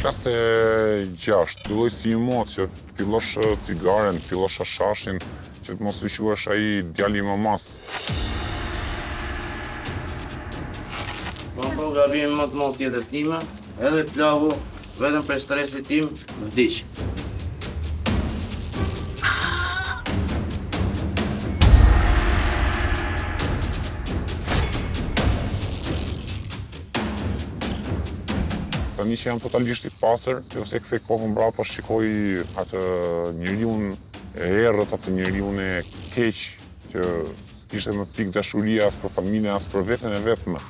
Klase 6, filloj si imot që fillosh cigaren, fillosh shashin, që të mos i quhesh ai djali i mamas. Po gabimin më të madh tjetër time, edhe plagu vetëm për stresit tim vdiq. Tani që jam totalisht i pastër, ose kësaj kohë mbrapa shikoj atë njeriun e errët, atë njeriun e keq, që kishte më pikë dashuria as për familjen, as për veten e vetme.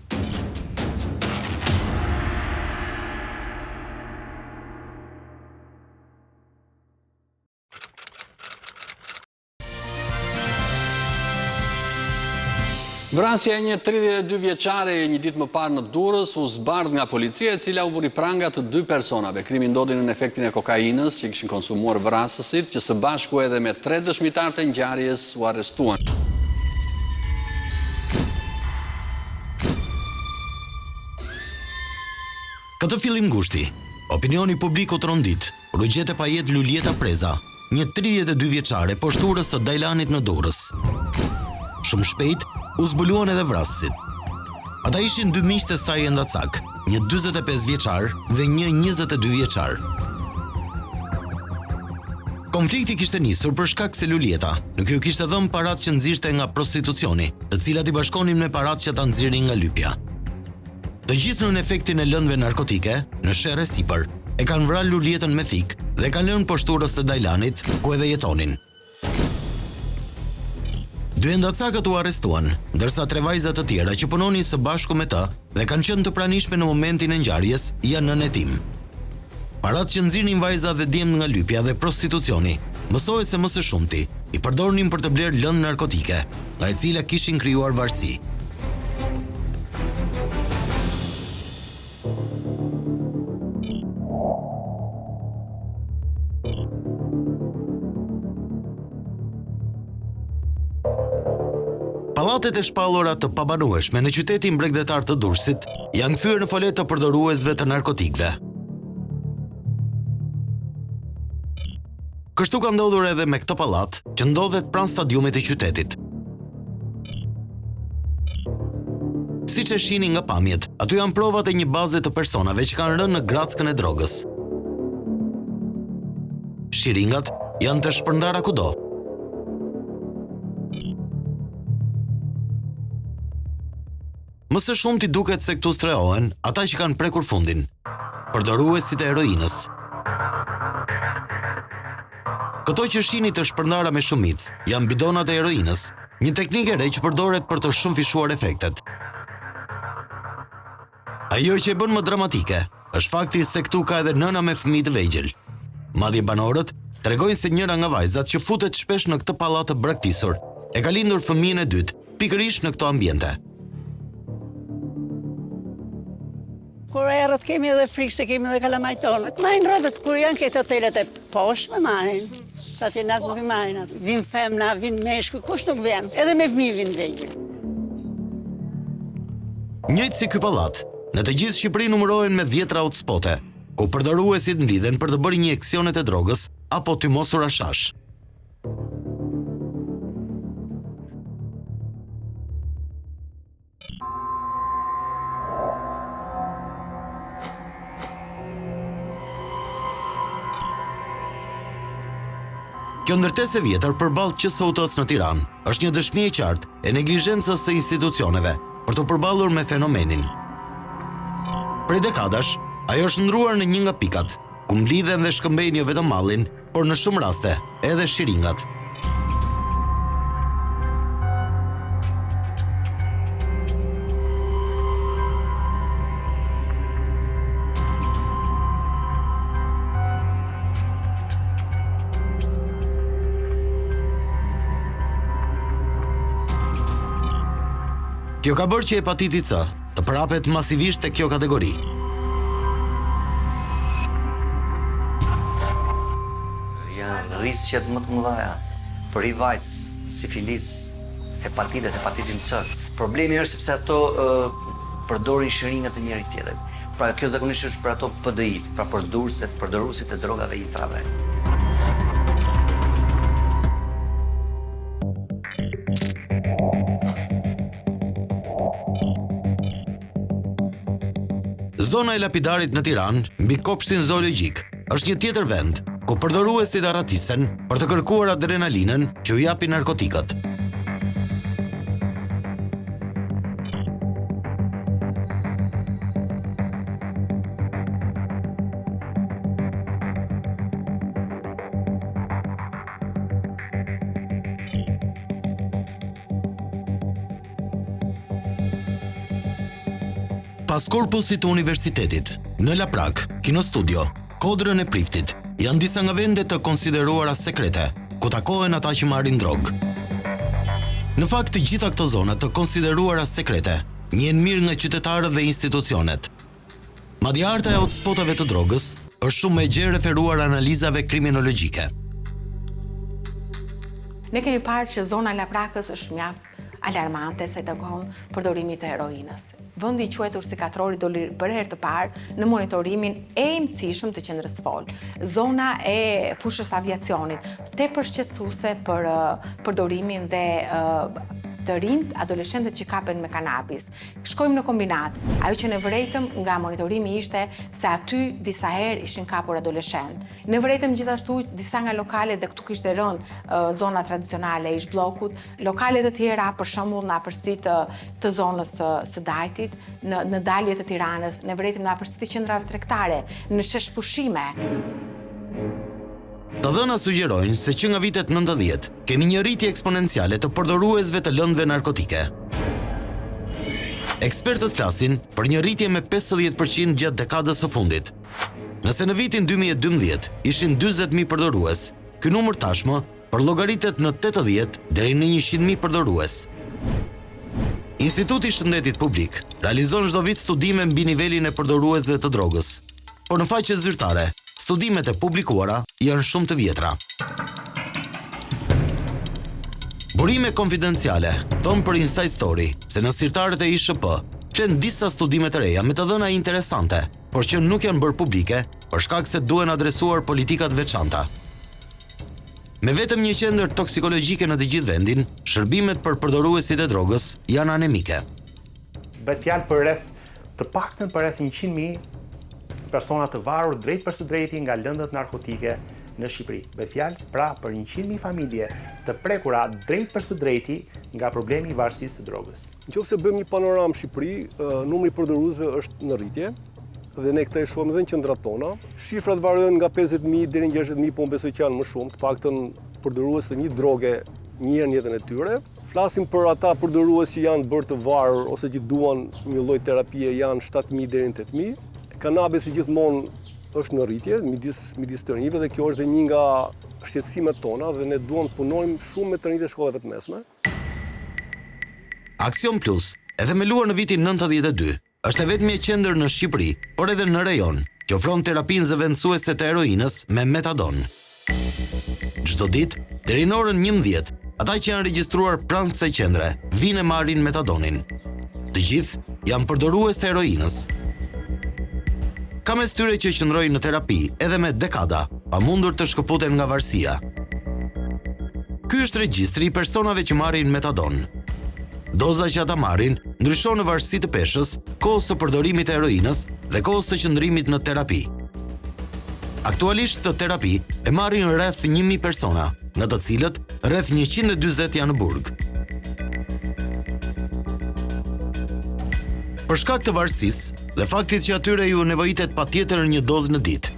Vrasja e një 32 vjeçare një ditë më parë në Durrës u zbardh nga policia, e cila u vuri pranga të 2 personave. Krimi ndodhi në efektin e kokainës që kishin konsumuar vrasësit, që së bashku edhe me 3 dëshmitar të ngjarjes u arrestuan. Këtë fillim ngushti, opinioni publik u trondit, kur u gjete pa jetë Lulieta Preza, një 32 vjeçare poshturës së Dajlanit në Durrës. Shumë shpejt u zbuluan edhe vrasësit. Ata ishin 2 miq të saj Endacak, një 45 vjeçar dhe një 22 vjeçar. Konflikti kishte nisur për shkak se Lulieta nuk ju kishte dhënë paratë që nxirrte nga prostitucioni, të cilat i bashkonin me paratë që ta nxirrin nga lypja. Të gjithë në efektin e lëndëve narkotike, në sherrë sipër, e kanë vrarë Lulietën me thik dhe kanë lënë poshturës së Dajlanit, ku edhe jetonin. 2 endacakët u arrestuan, ndërsa 3 vajza të tjera që punonin së bashku me të dhe kanë qenë të pranishme në momentin e ngjarjes janë në netim. Paratë që nxirrnin vajza dhe djemt nga lypja dhe prostitucioni, mësohet se më së shumti i përdornin për të blerë lëndë narkotike, nga e cila kishin krijuar varësi. Pallatet e shpallura të pabanueshme në qytetin bregdetar të Durrësit janë kthyer në folet të përdoruesve të narkotikëve. Kështu ka ndodhur edhe me këtë pallat, që ndodhet pranë stadiumit të qytetit. Siç e shihni nga pamjet, aty janë provat e një baze të personave që kanë rënë në grackën e drogës. Shiringat janë të shpërndara kudo. Më së shumti duket se këtu strehohen ata që kanë prekur fundin, përdoruesit e heroinës. Këto që shihni të shpërndara me shumicë janë bidonat e heroinës, një teknikë e re që përdoret për të shumë fishuar efektet. Ajo që e bën më dramatike është fakti se këtu ka edhe nëna me fëmijë të vegjël. Madje banorët tregojnë se njëra nga vajzat që futet shpesh në këtë pallat të braktisur e ka lindur fëmijën e dytë pikërisht në këto ambiente. Kur erët kemi edhe frikë se kemi edhe kalamajton. Majnë rrëdët, kur janë këtë hotelet e poshtë me majnë. Sa që natë nuk i majnë atë. Vinë femna, vinë meshku, kush nuk vjen. Edhe me fëmijë vinë vegjël. Njëjtë si ky pallat, në të gjithë Shqipërinë numërohen me 10 hotspote, ku përdoruesit mblidhen për të bërë injeksionet e drogës apo të mosura shash. Kjo ndërtesë e vjetër përballë QSOT-s në Tiranë është një dëshmi e qartë e neglizhencës së institucioneve për të përballur me fenomenin. Prej dekadash, ajo është ndruar në një nga pikat, ku mblidhen dhe shkëmbejnë jo vetëm mallin, por në shumë raste edhe shiringat. Kjo ka bërë që hepatiti C të prapet masivisht te kjo kategori. Janë rrisjet më të mëdha për HIV/AIDS, sifilis, hepatitin C. Problemi është sepse ato përdorin shiringat të njëri tjetrit. Pra kjo zakonisht është për ato PDI, pra përdoruesit e drogave intrave. Zona e Lapidarit në Tiranë, mbi kopshtin zoologjik, është një tjetër vend ku përdoruesit arratisen për të kërkuar adrenalinën që u japin narkotikët. Pas korpusit të universitetit, në Laprak, Kino Studio, Kodrën e Priftit, janë disa nga vendet të konsideruara sekrete, ku takohen ata që marrin drogë. Në fakt, të gjitha këto zona të konsideruara sekrete, njihen mirë nga qytetarët dhe institucionet. Madje harta e hotspotave të drogës është shumë më e gjerë referuar analizave kriminologjike. Ne kemi parë që zona e Laprakës është mjaft alarmante se tregon përdorimin e heroinës. Vendi i quajtur si katrori doli për herë të parë në monitorimin e imëcishëm të qendrës FOL. Zona e fushës aviacionit, tepër shqetësuese për përdorimin dhe të rinjt adoleshentët që kapen me kanabis. Shkojmë në kombinat. Ajo që ne vërejtëm nga monitorimi ishte se aty disa herë ishin kapur adoleshent. Ne vërejtëm gjithashtu disa nga lokalet, dhe këtu kishte rënë zona tradicionale e ish bllokut, lokale të tjera, për shembull në afërsi të zonës së Dajtit, në dalje të Tiranës, ne vërejtëm në afërsi të qendrave tregtare, në shesh pushime. Të dhëna sugjerojnë se që nga vitet 90 kemi një rritje eksponenciale të përdoruesve të lëndëve narkotike. Ekspertët flasin për një rritje me 50% gjatë dekadës së fundit. Nëse në vitin 2012 ishin 40.000 përdorues, ky numër tashmë përllogaritet në 80 deri në 100.000 përdorues. Instituti i Shëndetit Publik realizon çdo vit studime mbi nivelin e përdoruesve të drogës, por në faqet zyrtare studimet e publikuara janë shumë të vjetra. Burime konfidenciale thonë për Inside Story se në sirtarët e ISHP flen disa studime të reja me të dhëna interesante, por që nuk janë bërë publike për shkak se duhen adresuar politikat veçanta. Me vetëm një qendër toksikologjike në të gjithë vendin, shërbimet për përdoruesit e drogës janë anemike. Bëhet fjalë për të paktën për rreth 100.000 persona të varur drejt për së drejti nga lëndët narkotike në Shqipëri. Bëhet fjalë pra për 100.000 familje të prekura drejt për së drejti nga problemi i varësisë së drogës. Nëse bëjmë një panoramë Shqipëri, numri i përdoruesve është në rritje dhe ne këtë e shohim edhe në qendrat tona. Shifrat variojnë nga 50.000 deri në 60.000, po besoj që janë më shumë, të paktën përdorues të një droge një herë në jetën e tyre. Flasim për ata përdorues që janë bërë të varur ose që duan një lloj terapie, janë 7.000 deri në 8.000. Kanabisi gjithmonë është në rritje midis të rinjve dhe kjo është dhe një nga shqetësimet tona dhe ne duam të punojmë shumë me të rinjtë e shkollave të mesme. Aksion Plus, e themeluar në vitin 92, është e vetmja qendër në Shqipëri, por edhe në rajon, që ofron terapinë zëvendësuese të heroinës me metadon. Çdo ditë, deri në orën 11, ata që janë regjistruar pranë kësaj qendre vinë e marrin metadonin. Të gjithë janë përdorues të heroinës. Ka mes tyre që qëndrojnë në terapi edhe me dekada, pa mundur të shkëputen nga varësia. Ky është regjistri i personave që marrin metadon. Doza që ata marrin ndryshon në varësi të peshës, kohës së përdorimit të heroinës dhe kohës së qëndrimit në terapi. Aktualisht të terapi e marrin rreth 1.000 persona, nga të cilët rreth 140 janë në burg. Për shkak të varësisë dhe faktit që atyre ju nevojitet patjetër një dozë në ditë,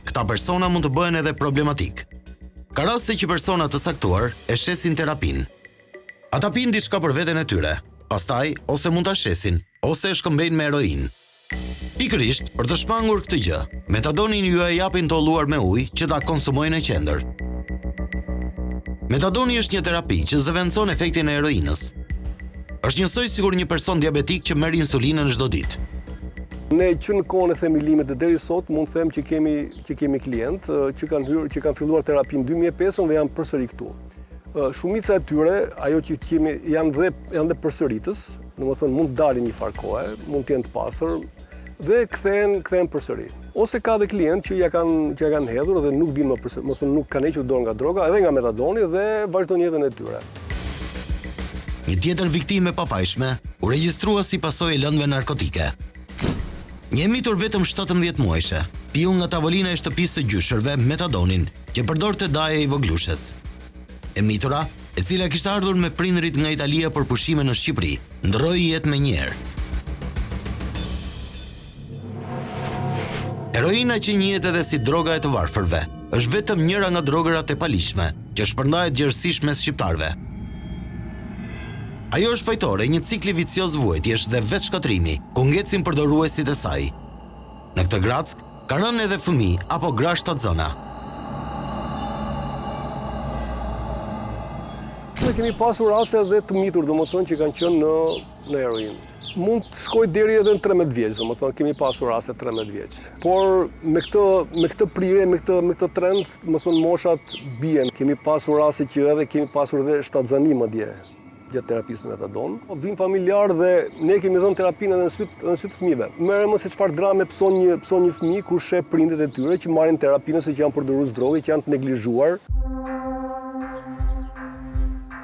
këta persona mund të bëhen edhe problematik. Ka raste që persona të saktuar e shesin terapin. Ata pinë diçka për veten e tyre, pastaj ose mund ta shesin, ose e shkëmbejnë me heroin. Pikërisht për të shmangur këtë gjë, metadonin ju e japin të olluar me ujë që ta konsumojnë në qendër. Metadoni është një terapi që zëvendëson efektin e heroinës. Është njësoj sigur një person diabetik që merr insulinën çdo ditë. Ne që në kohën e themelimet dhe deri sot mund të them që kemi klient që kanë filluar terapinë 2005 dhe janë përsëri këtu. Shumica e tyre, ajo që kemi janë dhe përsëritës, domethënë mund të dalin një farë kohe, mund të jenë të pasur dhe kthehen përsëri. Ose ka dhe klient që ja kanë hedhur dhe nuk vinë më përsëri, më thënë nuk kanë hequr dorë nga droga, edhe nga metadoni dhe vazhdojnë jetën e tyre. Një tjetër viktime e pafajshme u regjistrua si pasojë e lëndëve narkotike. Një mitur vetëm 17 muajshe piu nga tavolina e shtëpisë së gjyshërve metadonin që përdorte daja i voglushes. E mitura, e cila kishte ardhur me prindërit nga Italia për pushime në Shqipëri, ndroi jetë me njerë. Heroina që njihet edhe si droga e të varfërve, është vetëm njëra nga drogërat e palishme që shpërndahet gjerësisht mes shqiptarëve. Ajo është fajtore një cikli vicioz vuajtjesh dhe vetë shkatrimi, ku ngecin përdoruesit e saj. Në këtë grack, ka rënë edhe fëmijë apo gra shtatzëna. Ne kemi pasur raste dhe të mitur, domethënë që kanë qenë në heroin. Mund të shkojë deri edhe në 13 vjeç, domethënë kemi pasur raste 13 vjeç. Por me këtë prirje, me këtë trend, domethënë moshat bien. Kemi pasur raste që edhe kemi pasur edhe shtatzëni madje gjatë terapisë me metadon. Vin familjar dhe ne kemi dhënë terapinë edhe në syt fëmijëve. Merrem se çfarë drame pson një fëmijë kur sheh prindët e tyre që marrin terapinë se që janë përdorues drogë, që janë të neglizhuar.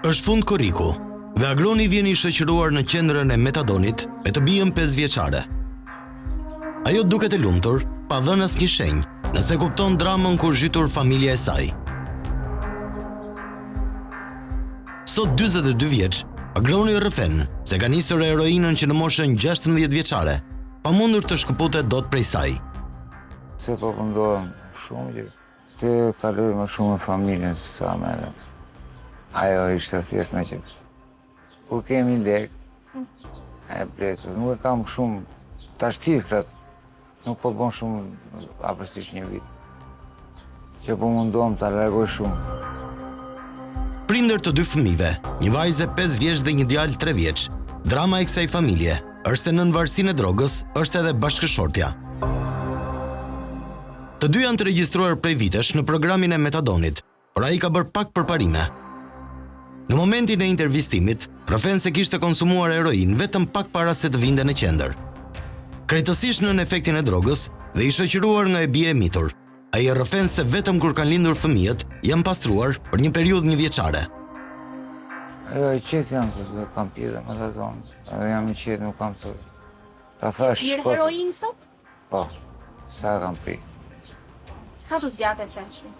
Është fund koriku dhe Agroni vjen i shoqëruar në qendrën e metadonit me të bijën 5 vjeçare. Ajo duket e lumtur, pa dhënë asnjë shenjë, nëse kupton dramën kur zhytur familja e saj. Sot 42 vjeç, Agroni rrëfen se ka nisur heroinën që në moshën 16 vjeçare, pa mundur të shkëputet dot prej saj. Se po pëndohem shumë që të kaloj më shumë në familjen së sa me dhe. Ajo ishte thjesht me që kur kemi lek, e plesur, nuk e kam shumë tash cifrat, nuk po bon shumë apërsisht një vit. Që po mundohem të largoj shumë. Prindër të 2 fëmijëve, një vajze 5 vjeç dhe një djalë 3 vjeç. Drama e kësaj familje është se nën varësinë e drogës është edhe bashkëshortja. Të dy janë të regjistruar prej vitesh në programin e metadonit, por ai ka bërë pak përparime. Në momentin e intervistimit, rrëfen se kishte konsumuar heroin vetëm pak para se të vinte në qendër. Krejtësisht nën efektin e drogës dhe i shoqëruar nga e bie e mitur, ai rrëfen se vetëm kur kanë lindur fëmijët janë pastruar për një periudhë 1 vjeçare. Ajo i qetë jam se do kam pirë dhe metadon. Edhe jam i qetë, nuk kam të thash. Pirë heroin sot? Po, sa kam pi. Sa të zgjatë e frenshme?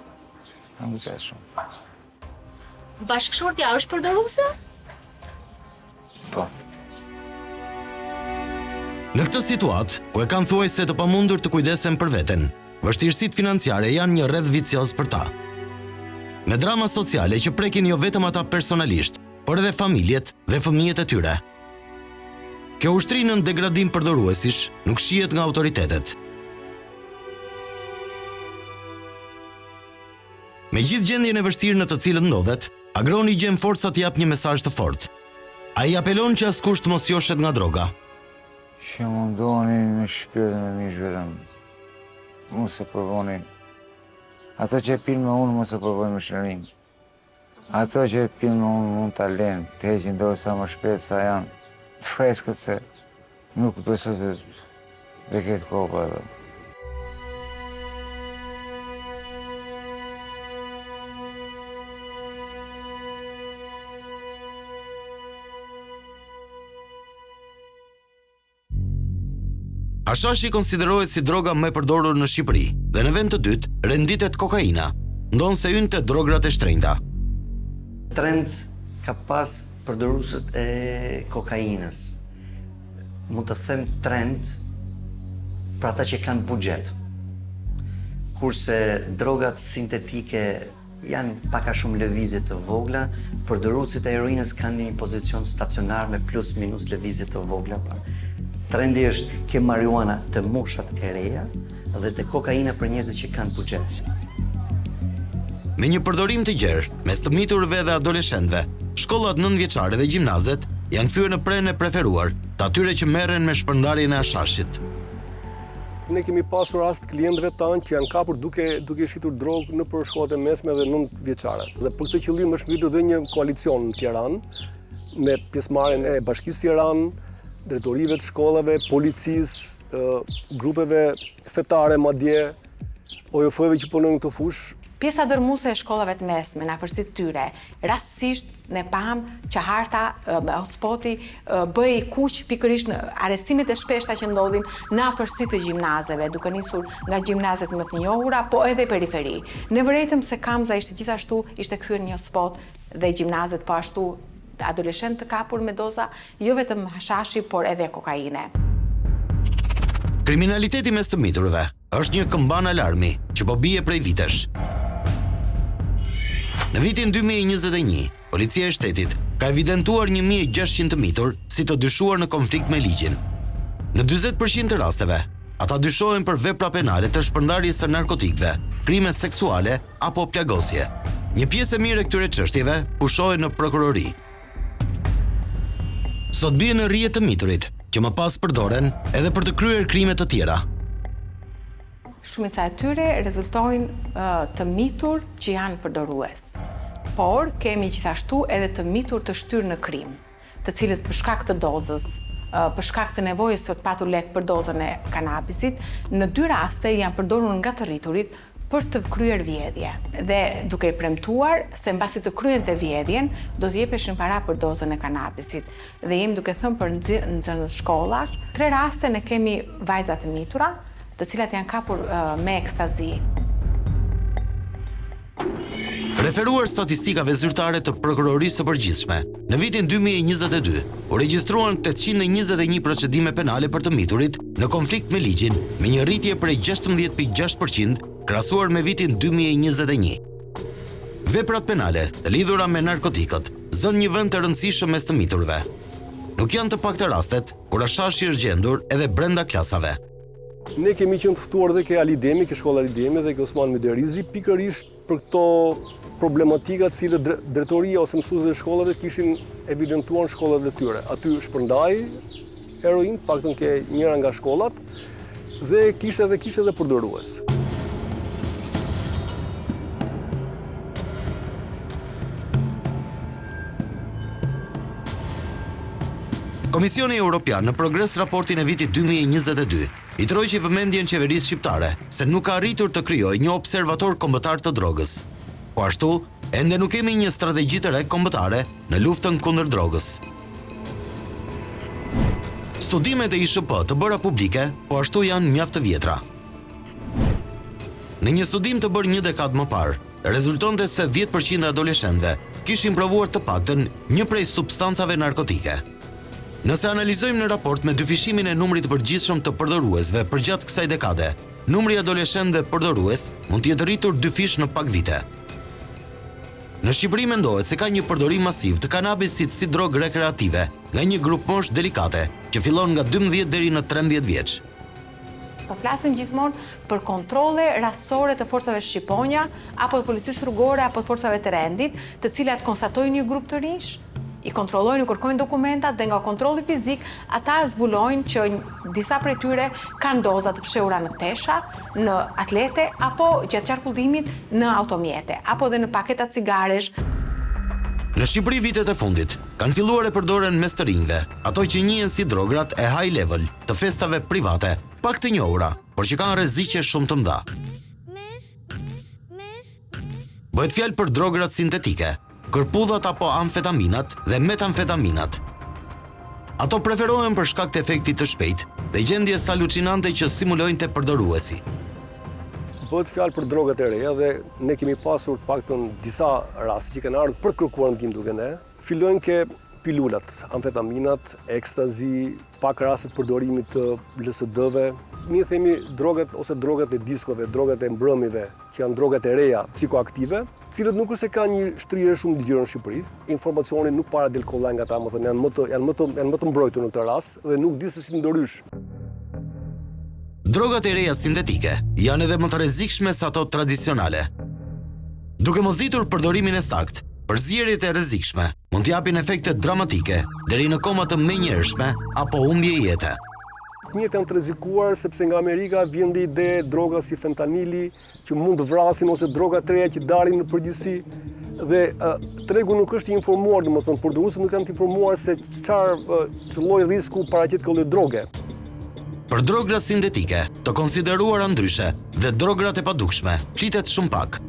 Kam gëzet shumë. Bashkëshortja është përdoruese? Po. Në këtë situatë, ku e kanë thuajse të pamundur të kujdesen për veten, vështirësitë financiare janë një rreth vicioz për ta. Me drama sociale që prekin jo vetëm ata personalisht, por edhe familjet dhe fëmijët e tyre. Kjo ushtri në degradim përdoruesish nuk shihet nga autoritetet. Me gjithë gjendjen e vështirë në të cilën ndodhet, Agroni gjen forca të jap një mesazh të fortë. Ai apelon që askush të mos joshet nga droga. Që mundoni në shpirt me mish vetëm. Mos e provoni. Ato që pinë me unë mos e provojnë me shërim. Ato që pinë me unë mund ta lënë, të heqin dorë sa më shpejt sa janë të freskët se nuk besoj se dhe ketë kohë për edhe. Hashashi konsiderohet si droga më e përdorur në Shqipëri dhe në vend të dytë renditet kokaina, ndonse hynte drograt e shtrenjta. Trend ka pas përdoruesët e kokainës. Mund të them trend për ata që kanë buxhet. Kurse drogat sintetike janë pak a shumë lëvizje të vogla, përdoruesit e heroinës kanë një pozicion stacionar me plus minus lëvizje të vogla. Trendi është ke marijuana të moshat e reja dhe të kokaina për njerëzit që kanë buxhet. Me një përdorim të gjerë, mes të miturve dhe adoleshentëve, shkollat 9 vjeçare dhe gjimnazet janë kthyer në prenë e preferuar të atyre që merren me shpërndarjen e hashashit. Ne kemi pasur rast klientëve tanë që janë kapur duke shitur drogë në për shkollat e mesme dhe 9 vjeçare. Dhe për këtë qëllim është ngritur dhe një koalicion në Tiranë me pjesëmarrjen e Bashkisë Tiranë, drejtorive të shkollave, policisë, grupeve fetare madje, OJF-ve që punojnë në këtë fushë. Pjesa dërmuese e shkollave të mesme në afërsitë tyre, rastësisht ne pam që harta hotspoti bëi kuq pikërisht në arrestimet e shpeshta që ndodhin në afërsitë të gjimnazeve, duke nisur nga gjimnazet më të njohura, po edhe periferi. Ne vërejtëm se Kamza ishte kthyer në një hotspot dhe gjimnazet po ashtu adoleshentë të kapur me doza jo vetëm hashashi, por edhe kokaine. Kriminaliteti mes të miturve është një këmban alarmi që po bie prej vitesh. Në vitin 2021, policia e shtetit ka evidentuar 1600 të mitur si të dyshuar në konflikt me ligjin. Në 40% të rasteve, ata dyshohen për vepra penale të shpërndarjes së narkotikëve, krime seksuale apo plagosje. Një pjesë e mirë e këtyre çështjeve pushohen në prokurori. Sot bie në rrjet të miturit, që më pas përdoren edhe për të kryer krime të tjera. Shumica e tyre rezultojnë të mitur që janë përdorues. Por kemi gjithashtu edhe të mitur të shtyrë në krim, të cilët për shkak të dozës, për shkak të nevojës së të patur lek për dozën e kanabisit, në 2 raste janë përdorur nga të rriturit për të kryer vjedhje. Dhe duke i premtuar se mbasi të kryente vjedhjen, do të jepeshin para për dozën e kanabisit. Dhe jemi duke thënë për nxënës shkollash, 3 raste ne kemi vajza të mitura, të cilat janë kapur me ekstazi. Referuar statistikave zyrtare të prokurorisë së përgjithshme, në vitin 2022 u regjistruan 821 procedime penale për të miturit në konflikt me ligjin, me një rritje prej 16.6% krahasuar me vitin 2021. Veprat penale të lidhura me narkotikët zënë një vend të rëndësishëm mes të miturve. Nuk janë të pakta rastet kur hashashi është gjendur edhe brenda klasave. Ne kemi qenë të ftuar dhe ke Alidemi, ke shkolla Alidemi dhe ke Osman Mederizi, pikërisht për këto problematika të cilët drejtoria ose mësuesit e shkollave kishin evidentuar në shkollat e tyre. Aty shpërndai heroin, paktën ke njëra nga shkollat, dhe kishte edhe përdorues. Komisioni Evropian në progres raportin e vitit 2022 i troqi vëmendjen qeverisë shqiptare se nuk ka arritur të krijojë një observator kombëtar të drogës. Po ashtu, ende nuk kemi një strategji të re kombëtare në luftën kundër drogës. Studimet e ISHP të bëra publike po ashtu janë mjaft të vjetra. Në një studim të bërë një dekadë më parë, rezultonte se 10% e adoleshentëve kishin provuar të paktën një prej substancave narkotike. Nëse analizojmë në raport me dyfishimin e numrit të përgjithshëm të përdoruesve përgjatë kësaj dekade, numri i adoleshentëve përdorues mund të jetë rritur dyfish në pak vite. Në Shqipëri mendohet se ka një përdorim masiv të kanabisit si drogë rekreative nga një grup moshë delikate që fillon nga 12 deri në 13 vjeç. Po flasim gjithmonë për kontrolle rastësore të forcave shqiponja, apo të policisë rrugore, apo të forcave të rendit, të cilat konstatojnë një grup të rinj, i kontrollojnë, i kërkojnë dokumentat dhe nga kontrolli fizik ata zbulojnë që disa prej tyre kanë doza të fshehura në tesha, në atlete apo gjatë qarkullimit në automjete, apo dhe në paketa cigaresh. Në Shqipëri vitet e fundit kanë filluar e përdoren mes të rinjve, ato që njihen si drograt e high level të festave private, pak të njohura, por që kanë rreziqe shumë të mëdha. Bëhet fjalë për drograt sintetike, kërpudhat apo amfetaminat dhe metamfetaminat. Ato preferohen për shkak të efektit të shpejtë dhe gjendjes halucinante që simulojnë te përdoruesi. Bëhet fjalë për drogat e reja dhe ne kemi pasur paktën disa raste që kanë ardhur për të kërkuar ndim duke ne. Fillojnë ke pilulat, amfetaminat, ekstazi, pak raste të përdorimit të LSD-ve. Ne themi drogat ose drogat e diskove, drogat e mbrëmjeve, që janë drogat e reja psikoaktive, cilët nuk është se kanë një shtrirje shumë të gjerë në Shqipëri. Informacioni nuk para del kollaj nga ata, më thënë, janë më të mbrojtur në këtë rast dhe nuk di se si ndorrysh. Drogat e reja sintetike janë edhe më të rrezikshme se ato tradicionale. Duke mos ditur përdorimin e saktë, përzierjet e rrezikshme mund të japin efekte dramatike deri në koma të menjëhershme apo humbje jete. Njëtë janë të rrezikuar sepse nga Amerika vjen dhe ide droga si fentanili që mund të vrasin ose droga të reja që dalin në përgjithësi Dhe tregu nuk është i informuar, domethënë përdorusët nuk janë të informuar se çfarë lloj risku paraqit këllë droge. Për drograt sintetike, të konsideruara ndryshe, dhe drograt e padukshme, flitet shumë pak.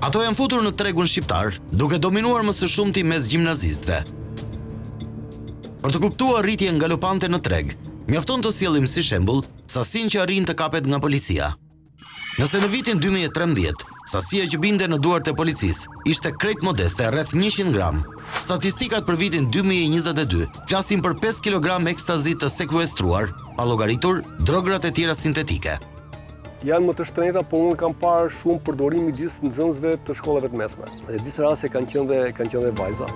Ato janë futur në tregun shqiptar, duke dominuar më së shumti mes gjimnazistëve. Për të kuptuar rritjen galopante në treg, mjafton të sjellim si shembull sasinë që arrin të kapet nga policia. Nëse në vitin 2013, sasia që binte në duart e policisë ishte krejt modeste, rreth 100 gram, statistikat për vitin 2022 flasin për 5 kg ekstazi të sekuestruar, pa llogaritur drograt e tjera sintetike. Janë më të shtrenjta, por unë kam parë shumë përdorim midis nxënësve të shkollave të mesme. Dhe disa raste kanë qenë dhe vajza.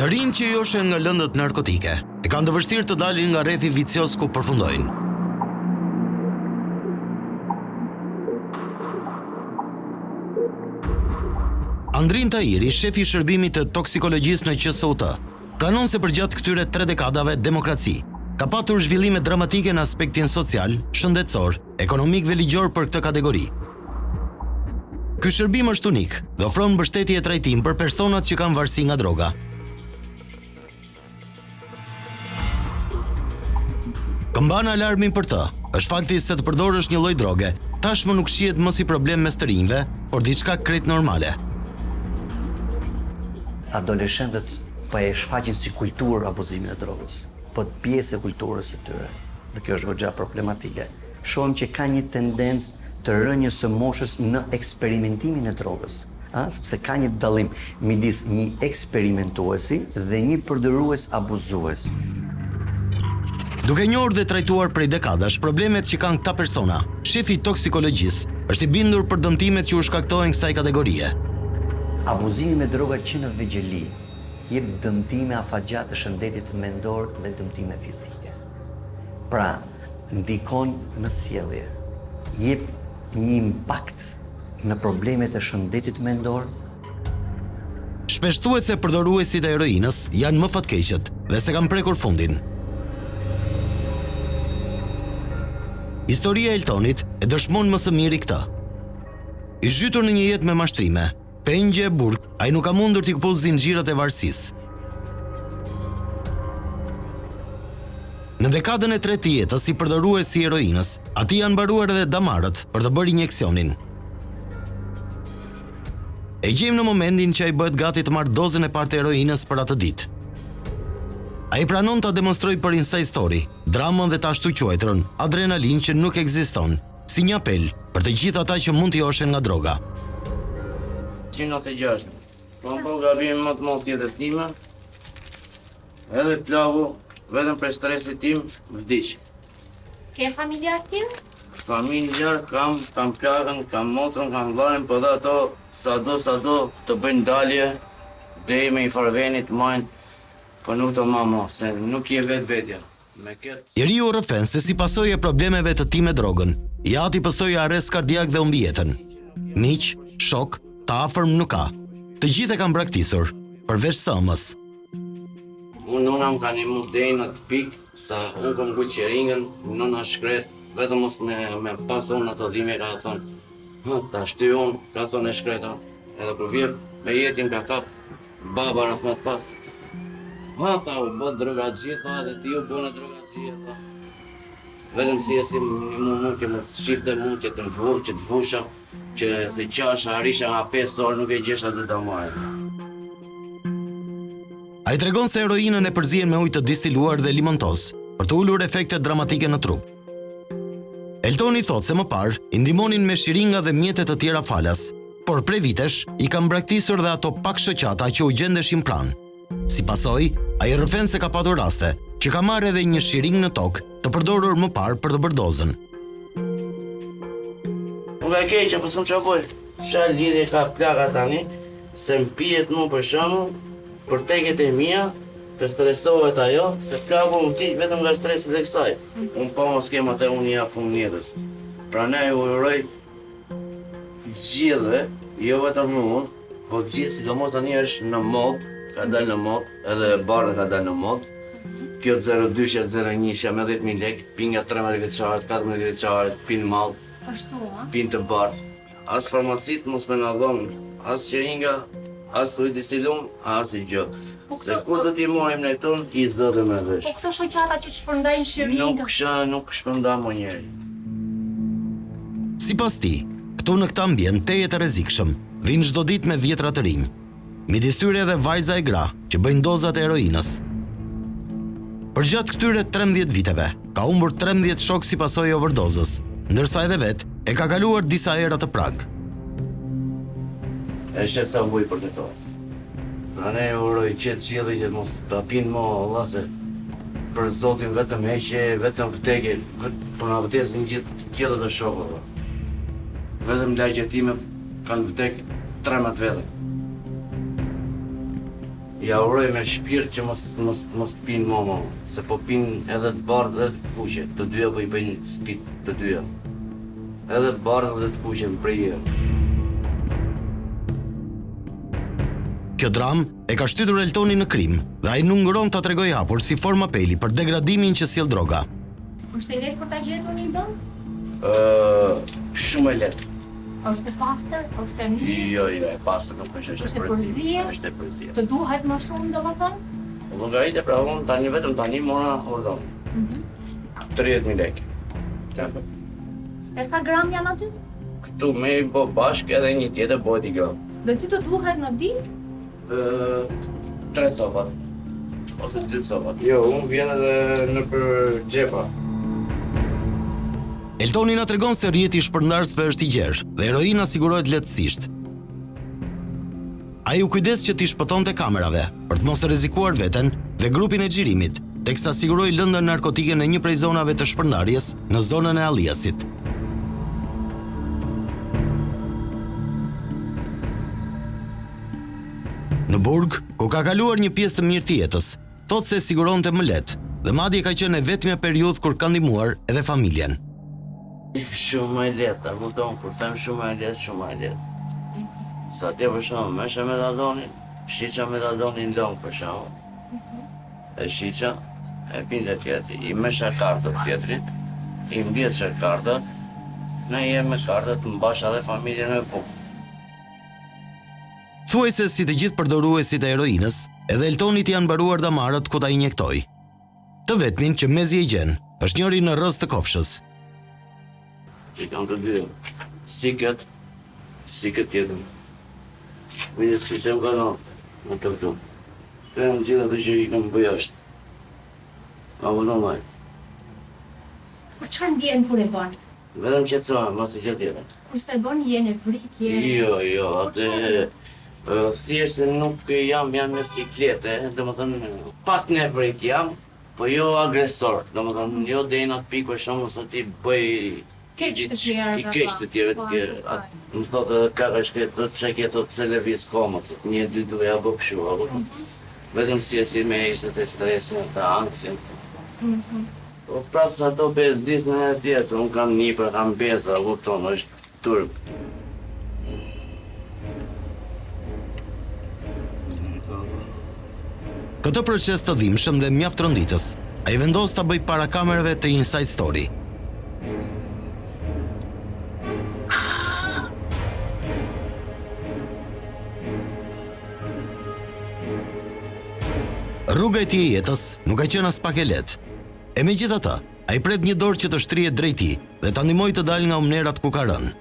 Të rinj që joshen nga lëndët narkotike e kanë të vështirë të dalin nga rrethi vicioz ku përfundojnë. Andrin Tahiri, shefi i shërbimit të toksikologjisë në QSUT, pranon se përgjatë këtyre 3 dekadave demokraci ka patur zhvillime dramatike në aspektin social, shëndetësor, ekonomik dhe ligjor për këtë kategori. Ky shërbim është unik dhe ofron mbështetje e trajtim për personat që kanë varësi nga droga. Këmban alarmin për të është fakti se të përdorësh një lloj droge tashmë nuk shihet më si problem mes të rinjve, por diçka krejt normale. Adoleshentët po e shfaqin si kulturë abuzimin e drogës, po pjesë e kulturës së tyre. Dhe kjo është goxha problematike. Shohim që ka një tendencë të rënjes së moshës në eksperimentimin e drogës. Sepse ka një dallim midis një eksperimentuesi dhe një përdorues abuzues. Duke njohur dhe trajtuar prej dekadash problemet që kanë këta persona, shefi i toksikologjisë është i bindur për dëmtimet që u shkaktojnë kësaj kategorie. Abuzimi me droga që në vegjeli jep dëmtime afatgjat të shëndetit mendor dhe dëmtime fizike. Pra, ndikon në sjellje, jep një impakt në problemet e shëndetit mendor. Shpesh thuhet se përdoruesit e heroinës janë më fatkeqët dhe se kanë prekur fundin. Historia e Eltonit e dëshmon më së miri këtë. I zhytur në një jetë me mashtrime, pengje e burg, ai nuk ka mundur t'i kuptojë zinxhirat e varësisë. Në dekadën e 3 të jetës si përdorues i heroinës, atij janë mbaruar edhe damarët për të bërë injeksionin. E gjejmë në momentin që ai bëhet gati të marrë dozën e parë të heroinës për atë ditë. Ai pranon ta demonstrojë për Inside Story, dramën dhe të ashtu quajturën adrenalin që nuk ekziston, si një apel për të gjithë ata që mund të joshen nga droga. 196. Po gabim më të madh tjetër time. Edhe plagu vetëm për stresit tim vdiq. Ke familjar tjerë? Familjar kam plagën, kam motrën, kam vllain, po dhe ato sado të bëjnë dalje deri me i farvenit majnë. Po nuk të mama, se nuk je vetja. Iriu rrëfen se si pasojë e problemeve të tij me drogën, i ati pasojë arrest kardiak dhe humbi jetën. Miq, shok, të afërm nuk ka. Të gjithë e kanë braktisur, përveç sëmës. Nona më ka nimu deri në të pikë, sa unë kam ngul qeringën, nona shkret, vetëm mos me pas unë ato dhime ka thonë. Ta shty unë, ka thonë e shkreta. Edhe kur vje me jetin ka kap, baba rreth më të pas. Tha, u bë drogatxhi, tha, dhe ti u bënë drogatxhi, tha. Vetëm si e si mu që më shifte mu që të vusha, që se qasha, arisha nga 5 orë, nuk e gjesha dhe të marrë. A i tregon se heroinën e përzien me ujë të distiluar dhe limontos, për të ullur efektet dramatike në trup. Eltoni thot se më parë, i ndihmonin me shiringa dhe mjetet të tjera falas, por prej vitesh i kanë braktisur dhe ato pak shoqata që u gjendeshin pranë. Si pasoj, a i rrëfen se ka patur raste, që ka marrë edhe një shiring në tokë të përdorur më parë për të bërë dozën. Nuk e keqe, po s'm çakoj. Qa lidhje ka plaka tani, se m'pijet mu për shembull, për teket e mia, të stresohet ajo, se plaku më vdiq vetëm nga stresit e kësaj. Unë pa mos kem atë unë jap fund jetës. Prandaj u uroj gjithëve, jo vetëm unë, Po gjithë, sidomos tani është në mod, ka dalë në mod, edhe bardha ka dalë në mod. Kjo 02-sha, 01-sha me 10.000 lekë, pin nga 13 vjeçarët, 14 vjeçarët, pin mall, pin të bardhë. As farmacit mos me na dhon, as qeringa, as ujë distilum, as i gjë. Se kur do t'i morim në ton, i zotë me vesh. Po këto shoqata që shpërndajnë shiringë. Nuk shpërnda më njeri. Sipas tij, këtu në këtë ambient tejet e rrezikshëm vinë çdo ditë me dhjetra të rinj. Midis tyre edhe vajza e gra që bëjnë dozat e heroinës. Përgjatë këtyre 13 viteve, ka humbur 13 shok si pasojë e overdozës, ndërsa edhe vet e ka kaluar disa hera të prag. E shef sa vuj për të to. Pra ne uroj qetë qielli që mos ta pinë mo vllase. Për Zotin vetëm heqje, vetëm vdekje, për na vdesin gjithë qiellit të shokëve. Vetëm lagjet time kanë vdek 13 vete. Ja uroj me shpirt që mos pinë mo, se po pinë edhe të bardhë dhe të fuqe, të dyja po i bëjnë spit të dyja. Edhe të bardhë dhe të fuqe më prejë. Kjo dram e ka shtytur Eltonin në krim dhe ai nuk nguron ta tregojë hapur si form apeli për degradimin që sjell droga. Është e lehtë për ta gjetur një dozë? Shumë e lehtë. Është e pastër, është e mirë. Jo, e pastër nuk është, Është e përzije. Është e përzije. Të duhet më shumë, domethënë? Llogaritë pra unë tani vetëm tani mora ordon. 30.000 lekë. E sa gram janë aty? Këtu me i bo bashk edhe një tjetër bëhet i gram. Dhe ty të duhet në ditë? 3 copat. Ose 2 copat. Jo, unë vjen edhe në për xhepa. Eltoni na tregon se rrjeti i shpërndarësve është i gjerë dhe heroina sigurohet lehtësisht. Ai u kujdes që t'i shpëtonte kamerave për të mos rrezikuar veten dhe grupin e xhirimit, teksa siguroi lëndën narkotike në një prej zonave të shpërndarjes në zonën e Alliasit. Në Burg, ku ka kaluar një pjesë të mirë të jetës, thot se siguronte më lehtë dhe madje ka qenë e vetmja periudhë kur ka ndihmuar edhe familjen. Shumë më e lehtë, a kupton, kur them shumë më e lehtë, shumë më e lehtë. Sa atje për shembull, mesha metaddonin, shiça metaddonin long për shembull. E shiça, e pinte tjetri, i mesha kartët tjetrit, i mbjetësha kartët, ne jem me kartët, mbash edhe familjen me bukë. Thuajse si të gjithë përdoruesit e heroinës, edhe Eltonit janë mbaruar damarët ku ta injektoi. Të vetmin që mezi e gjen, është njëri në rrës të kofshës. I kam të dy, si këtë tjetër. Vijë si që më kanon, në të këtu. Të e në gjithë atë që i kam bëj është. A vëllë maj. Por çfarë ndjen kur e bën? Vetëm qetësohem, mos e gjë tjetër. Kur se bën jeni vrik, jeni... Jo, atë... Thjesht se nuk jam me siklete, domethënë pak nevrik jam, po jo agresor, domethënë jo deri në atë pikë për shembull se ti bëj keq të tjerë. I keq të tjerë, më thotë edhe kaka shkret, thotë çka ke thotë pse lëviz koma, thotë 1-2 duhet apo kështu, apo. Vetëm si me ishte të stresin, të anksin. Po prapë sa ato bez disnë në e tjesë, unë kam një për kam beza, kupton, është turp. Këtë proces të dhimbshëm dhe mjaft rënditës, ai vendos ta bëj para kamerave të Inside Story. Rruga e tij e jetës nuk ka qenë as pak e lehtë. E megjithatë, ai pret një dorë që të shtrihet drejt tij dhe ta ndihmojë të dalë nga umnerat ku ka rënë.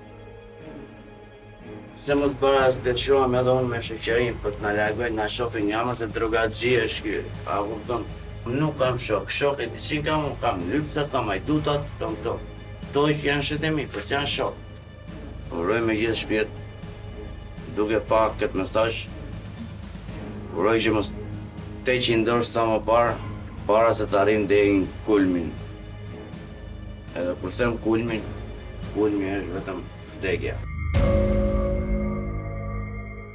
Se mos bëra as pleqrohem edhe unë me shoqërinë për të na largojnë, na shohin jamër se drogaxhi është ky. A kupton? Nuk kam shok. Shok e diçin kam lypsat, kam ajdutat, kam to. To që janë shëtë mi, përse janë shok. Uroj me gjithë shpirt, duke pa këtë mesazh. Uroj që mos teqin dorë sa më parë, para se të arrim deri në kulmin. Edhe kur them kulmi është vetëm vdekja.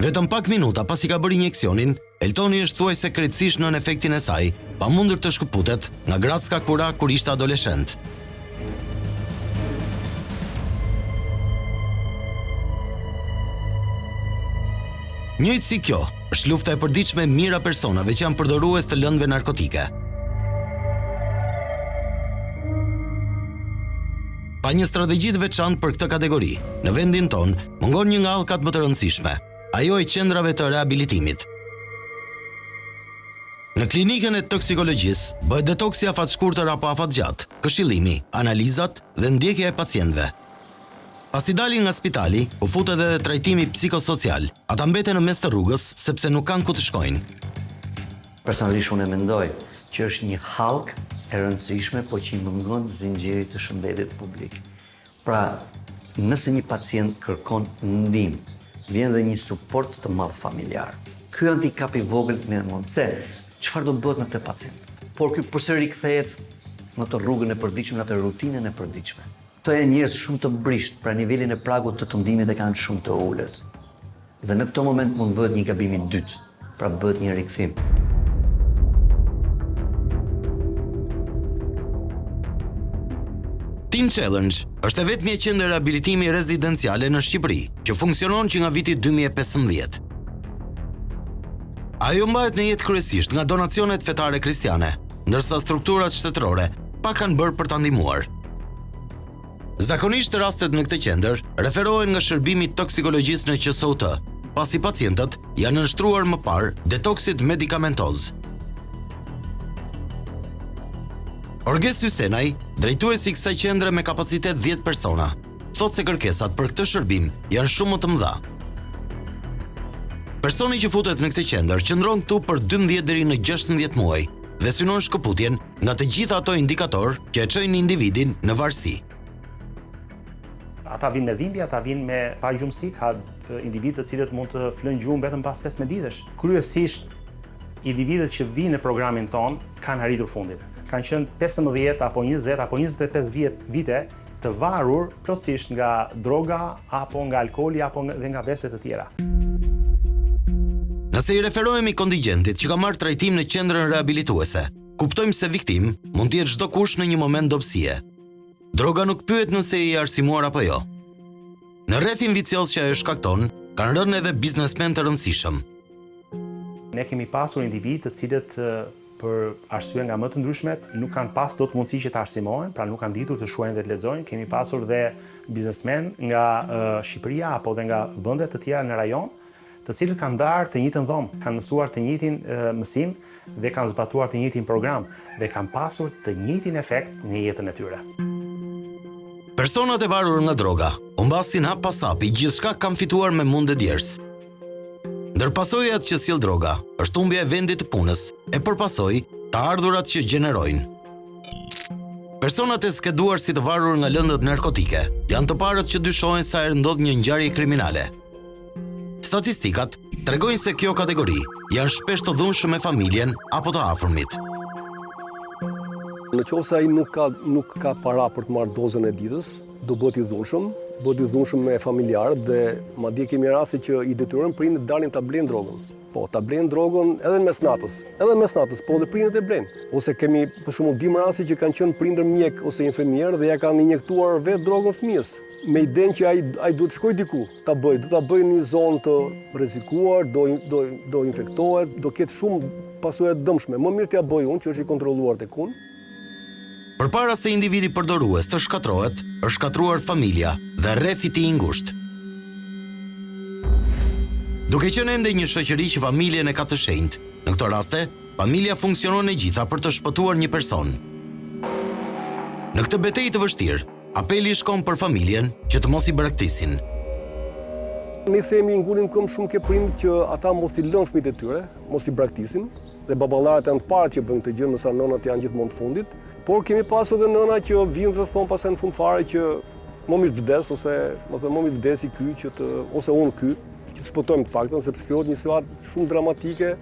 Vetëm pak minuta pas i ka bërë injeksionin, Eltoni është thuajse krejtësisht nën efektin e saj, pa mundur të shkëputet nga Gratska Kura kur ishte adoleshent. Njëjtë si kjo, është lufta e përditshme e mira personave që janë përdorues të lëndëve narkotike. Pa një strategji të veçantë për këtë kategori, në vendin tonë mungon një nga allkat më të rëndësishme, ajo e qendrave të rehabilitimit. Në klinikën e toksikologjisë bëhet detoksi afat shkurtër apo afat gjatë, këshillimi, analizat dhe ndjekja e pacientëve. Pasi dalin nga spitali, u futet edhe trajtimi psikosocial. Ata mbeten në mes të rrugës sepse nuk kanë ku të shkojnë. Personalisht unë mendoj që është një hallk e rëndësishme, po që i mungon zinxhirit të shëndetit publik. Pra, nëse një pacient kërkon ndihmë, vjen dhe një suport të madh familjar. Ky handicap i vogël në mund. Pse? Çfarë do bëhet me këtë pacient? Por ky përsëri kthehet në të rrugën e përditshme, në atë rutinën e përditshme. Këto janë njerëz shumë të brisht, pra nivelin e pragut të tundimit e kanë shumë të ulët. Dhe në këto moment mund bëhet një gabim i dytë, pra bëhet një rikthim. Teen Challenge është e vetmja qendër rehabilitimi rezidenciale në Shqipëri, që funksionon që nga viti 2015. Ajo mbahet në jetë kryesisht nga donacionet fetare kristiane, ndërsa strukturat shtetërore pak kanë bërë për ta ndihmuar. Zakonisht rastet në këtë qendër referohen nga shërbimi toksikologjisë në QSOT, pasi pacientët janë nënshtruar më parë detoksit medikamentoz. Orges Sysenaj, drejtuesi i kësaj qendre me kapacitet 10 persona, thotë se kërkesat për këtë shërbim janë shumë më të mëdha. Personi që futet në këtë qendër qëndron këtu për 12 deri në 16 muaj dhe synon shkëputjen nga të gjitha ato indikator që e çojnë individin në varësi. Ata vinë me dhimbje, ata vinë me pagjumësi, ka individë të cilët mund të flënë gjumë vetëm pas 15 ditësh. Kryesisht, individët që vinë në programin ton kanë arritur fundin. Kanë qenë 15 apo 20 apo 25 vite të varur plotësisht nga droga apo nga alkooli apo dhe nga veset të tjera. Nëse i referohemi kontingjentit që ka marrë trajtim në qendrën rehabilituese, kuptojmë se viktim mund të jetë çdo kush në një moment dobësie. Droga nuk pyet nëse i arsimuar apo jo. Në rrethin vicioz që ajo shkakton, kanë rënë edhe biznesmen të rëndësishëm. Ne kemi pasur individë të cilët për arsye nga më të ndryshmet nuk kanë pas dot mundësi që të arsimohen, pra nuk kanë ditur të shkruajnë dhe të lexojnë. Kemi pasur dhe biznesmen nga Shqipëria apo dhe nga vende të tjera në rajon, të cilët kanë ndarë të njëjtën dhomë, kanë mësuar të njëjtin mësim dhe kanë zbatuar të njëjtin program dhe kanë pasur të njëjtin efekt në jetën e tyre. Personat e varur nga droga, u mbasin hap pas hapi gjithçka kanë fituar me mundë djers. Ndër pasojat që sjell droga është humbja e vendit të punës e përpasoj të ardhurat që gjenerojnë. Personat e skeduar si të varur nga lëndët narkotike janë të parët që dyshohen sa herë ndodh një ngjarje kriminale. Statistikat tregojnë se kjo kategori janë shpesh të dhunshëm me familjen apo të afërmit. Në qoftë se ai nuk ka para për të marrë dozën e ditës, do bëhet i dhunshëm me familjarët dhe madje kemi raste që i detyrojnë prindërit dalin ta blejnë drogën. Po, ta blejnë drogën edhe në mesnatës, po dhe prindërit e blejnë. Ose kemi për shembull dim raste që kanë qenë prindër mjek ose infermier dhe ja kanë injektuar vetë drogën fëmijës, me idenë që ai duhet të shkojë diku, do ta bëjë në një zonë të rrezikuar, do infektohet, do ketë shumë pasoja të dëmshme. Më mirë t'ja bëj unë që është i kontrolluar tek unë. Përpara se individi përdorues të shkatrohet, është shkatruar familja dhe rrethi i ngushtë. Duke qenë ende një shoqëri që familjen e ka të shenjtë, në këto raste, familja funksionon e gjitha për të shpëtuar një person. Në këtë betejë të vështirë, apeli shkon për familjen që të mos i braktisin. Ne themi ngulim këmbë shumë ke prindët që ata mos i lënë fëmijët e tyre, mos i braktisin, dhe baballarët janë të parë që bëjnë këtë gjë, ndërsa nënat janë gjithmonë të fundit. Por kemi pasur edhe nëna që vinë dhe thonë pastaj në fund fare që më mirë të vdes ose më mirë vdesi ky ose unë ky, që të shpëtojmë të paktën sepse krijohet një situatë shumë dramatike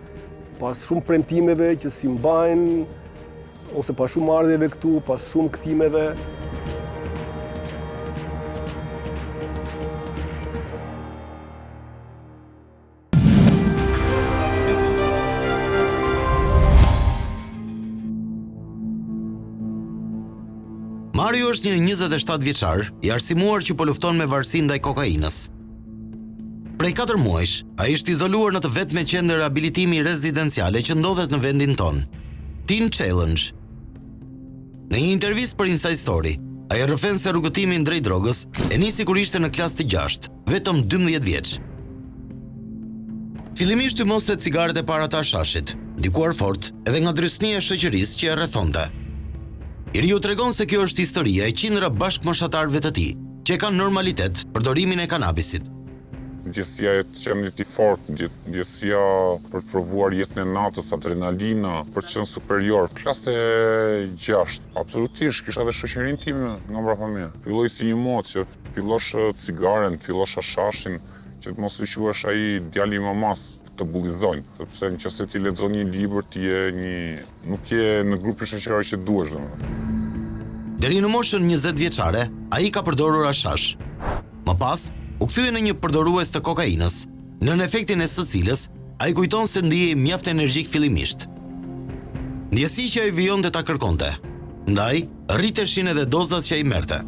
pas shumë premtimeve që si mbajnë ose pas shumë marrjeve këtu, pas shumë kthimeve. Mario është një 27 vjeçar, i arsimuar që po lufton me varësi ndaj kokainës. Prej 4 muajsh, ai është izoluar në të vetme qendër riabilitimi rezidenciale që ndodhet në vendin tonë, Teen Challenge. Në një intervistë për Inside Story, ai rrëfen se rrugëtimin drejt drogës e nisi kur ishte në klasë të 6, vetëm 12 vjeç. Fillimisht i moste cigaret e para të ashashit, ndikuar fort edhe nga drysnia e shoqërisë që e rrethonte. I riu tregon se kjo është historia e qindra bashkëmoshatarëve të tij, që e kanë normalitet përdorimin e kanabisit. Ndjesia e qenit i fort, ndjesia për të provuar jetën e natës, adrenalina, për të qenë superior, klasë 6. Absolutisht, kisha dhe shoqërinë time nga mbrapa me. Filloi si një mod që fillosh cigaren, fillosh ashashin, që të mos i quhesh ai djali i mamas, të bullizojnë, sepse nëse ti lexon një libër, ti nuk je në grupin shoqëror që duhesh, domethënë. Deri në moshën 20 vjeçare, ai ka përdorur ashash. Më pas, u kthye në një përdorues të kokainës, nën efektin e së cilës ai kujton se ndihej mjaft energjik fillimisht. Ndjesi që ai vijonte ta kërkonte. Ndaj, rriteshin edhe dozat që ai merrte.